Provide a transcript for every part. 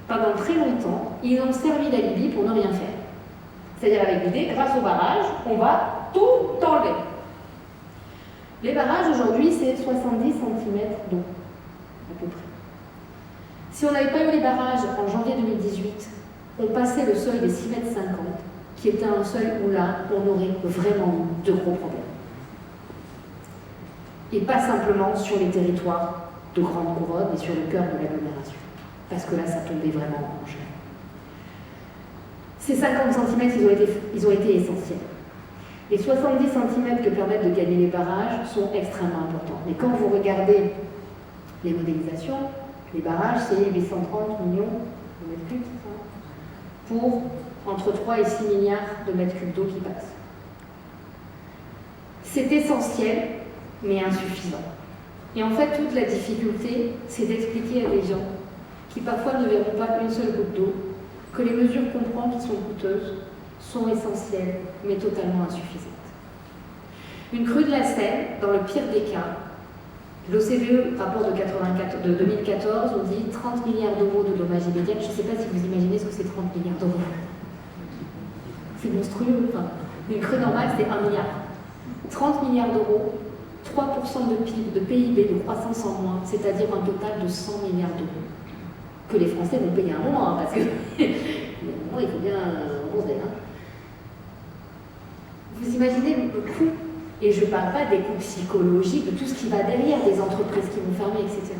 Pendant très longtemps, ils ont servi d'alibi pour ne rien faire. C'est-à-dire avec l'idée, grâce au barrage, on va tout enlever. Les barrages aujourd'hui, c'est 70 cm d'eau, à peu près. Si on n'avait pas eu les barrages en janvier 2018, on passait le seuil des 6,50 m, qui était un seuil où là, on aurait vraiment de gros problèmes. Et pas simplement sur les territoires de grande couronne et sur le cœur de l'agglomération, parce que là, ça tombait vraiment en gel. Ces 50 cm, ils ont été essentiels. Les 70 cm que permettent de gagner les barrages sont extrêmement importants. Mais quand vous regardez les modélisations, les barrages, c'est 830 millions de mètres cubes, pour entre 3 et 6 milliards de mètres cubes d'eau qui passent. C'est essentiel, mais insuffisant. Et en fait, toute la difficulté, c'est d'expliquer à des gens qui parfois ne verront pas une seule goutte d'eau que les mesures qu'on prend qui sont coûteuses sont essentielles, mais totalement insuffisantes. Une crue de la Seine, dans le pire des cas, l'OCDE, rapport de 2014, on dit 30 milliards d'euros de dommages immédiats. Je ne sais pas si vous imaginez ce que c'est 30 milliards d'euros. C'est monstrueux. Enfin, une crue normale, c'est 1 milliard. 30 milliards d'euros, 3% de PIB, de PIB, de croissance en moins, c'est-à-dire un total de 100 milliards d'euros. Que les Français vont payer un moment, hein, parce que il faut bien roncer. Vous imaginez le coût, et je ne parle pas des coûts psychologiques, de tout ce qui va derrière, des entreprises qui vont fermer, etc.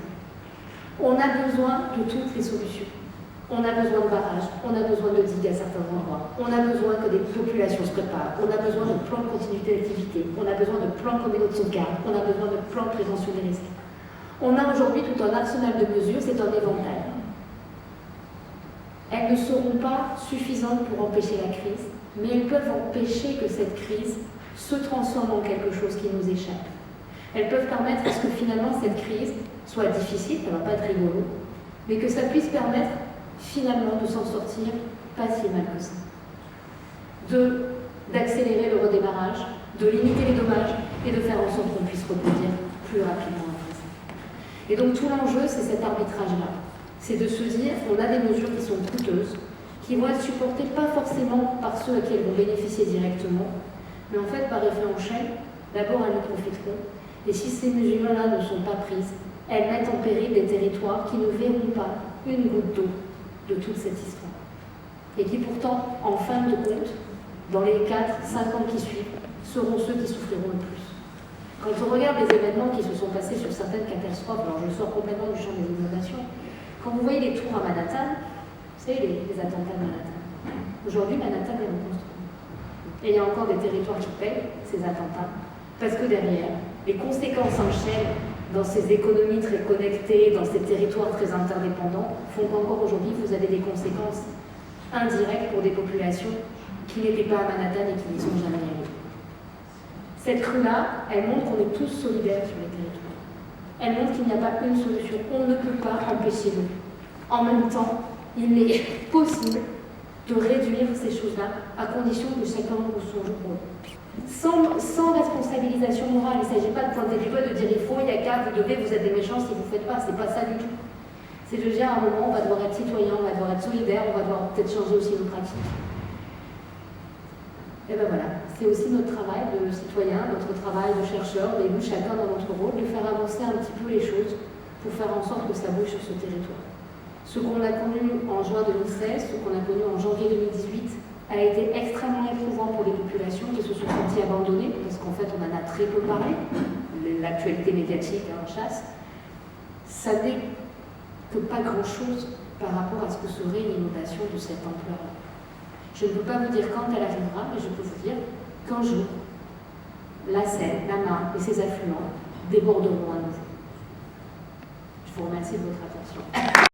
On a besoin de toutes les solutions. On a besoin de barrages, on a besoin de digues à certains endroits, on a besoin que des populations se préparent, on a besoin de plans de continuité d'activité, on a besoin de plans communaux de sauvegarde, on a besoin de plans de prévention des risques. On a aujourd'hui tout un arsenal de mesures, c'est un éventail. Elles ne seront pas suffisantes pour empêcher la crise, mais elles peuvent empêcher que cette crise se transforme en quelque chose qui nous échappe. Elles peuvent permettre à ce que finalement cette crise soit difficile, ça ne va pas être rigolo, mais que ça puisse permettre finalement de s'en sortir pas si mal que ça. D'accélérer le redémarrage, de limiter les dommages et de faire en sorte qu'on puisse rebondir plus rapidement après ça. Et donc tout l'enjeu, c'est cet arbitrage-là. C'est de se dire, on a des mesures qui sont coûteuses, qui vont être supportées pas forcément par ceux à qui elles vont bénéficier directement, mais en fait par effet en chaîne, d'abord elles nous profiteront, et si ces mesures-là ne sont pas prises, elles mettent en péril des territoires qui ne verront pas une goutte d'eau de toute cette histoire. Et qui pourtant, en fin de compte, dans les 4-5 ans qui suivent, seront ceux qui souffriront le plus. Quand on regarde les événements qui se sont passés sur certaines catastrophes, alors je sors complètement du champ des inondations, quand vous voyez les tours à Manhattan, vous savez, les attentats de Manhattan. Aujourd'hui, Manhattan est reconstruit. Et il y a encore des territoires qui payent ces attentats, parce que derrière, les conséquences en chaîne dans ces économies très connectées, dans ces territoires très interdépendants, font qu'encore aujourd'hui, vous avez des conséquences indirectes pour des populations qui n'étaient pas à Manhattan et qui n'y sont jamais allées. Cette crue-là, elle montre qu'on est tous solidaires sur les territoires. Elle montre qu'il n'y a pas une solution. On ne peut pas empêcher l'eau. En même temps, il est possible de réduire ces choses-là à condition que chacun joue son rôle. Sans responsabilisation morale, il ne s'agit pas de pointer du doigt, de dire il faut, il y a qu'à, vous devez, vous êtes des méchants si vous ne faites pas, c'est pas ça du tout. C'est de dire à un moment, on va devoir être citoyen, on va devoir être solidaire, on va devoir peut-être changer aussi nos pratiques. Et ben voilà, c'est aussi notre travail de citoyen, notre travail de chercheur, d'élus, chacun dans notre rôle, de faire avancer un petit peu les choses pour faire en sorte que ça bouge sur ce territoire. Ce qu'on a connu en juin 2016, ce qu'on a connu en janvier 2018, a été extrêmement éprouvant pour les populations qui se sont senties abandonnées, parce qu'en fait on en a très peu parlé, l'actualité médiatique en chasse, ça n'est que pas grand-chose par rapport à ce que serait une inondation de cette ampleur-là. Je ne peux pas vous dire quand elle arrivera, mais je peux vous dire qu'un jour, la Seine, la Marne et ses affluents déborderont à nouveau. Je vous remercie de votre attention.